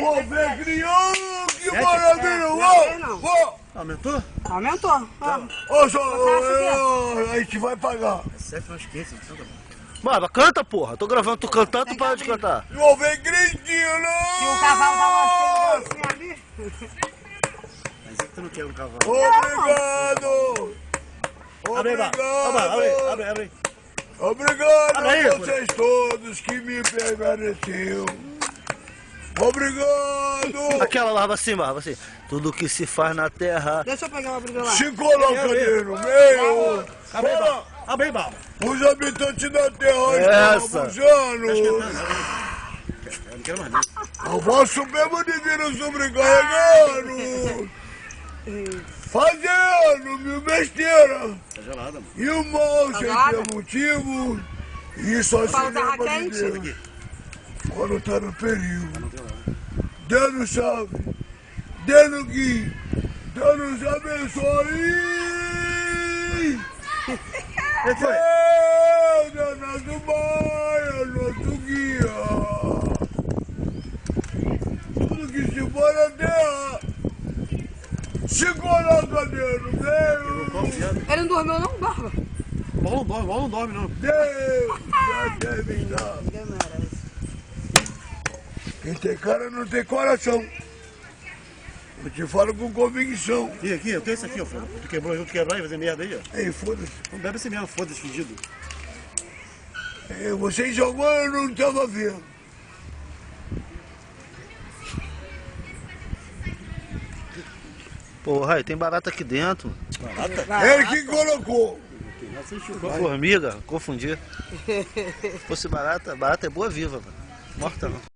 Vou ver criança, que maravilha! Vou! Aumentou? Aumentou. Ô, a gente vai pagar. 7 mais 15, então tá bom. Mano, canta, porra. Tô gravando, tu cantando, tu para de cantar. Vou ver gritinho, não! Se o cavalo tava assim ali. Mas é que tu não quer um cavalo. Obrigado! Abre aí, abre aí. Obrigado Abre aí, a vocês todos que me permaneceu. Obrigado! Aquela lava assim, lava assim. Tudo que se faz na terra. Deixa eu pegar uma briga lá. Se coloca ali no meio. Abre aí, Bala. Os habitantes da terra Essa. estão abusando. Eu não quero mais não. O vosso mesmo de vírus sobrecarregando. Fazendo mil besteiras. Tá gelada, mano. E o mal sem gelada? ter motivo. Isso assim Fala, tava lembra de quente? Deus. Quando tá no perigo. Deus salve. Deus guie. Deus nos abençoe. que foi? Deus é nosso pai, é nosso guia. Tudo que se for na terra, se coloca dentro, Deus. Ele não dormiu não, Barba? Bom não dorme não. Deus, já deve dar. Ninguém merece. Quem tem cara não tem coração. Eu te falo com convicção. Aqui, eu tenho esse aqui, ó. Tu quebrou junto, quebrar e fazer merda aí, ó. Ei, foda-se. Não bebe esse mesmo, foda-se, fedido. Vocês jogou, eu não tava vendo. Porra, tem barata aqui dentro. Barata? Ele que colocou. Formiga, confundi. Se fosse barata, barata é boa viva, mano. Morta não.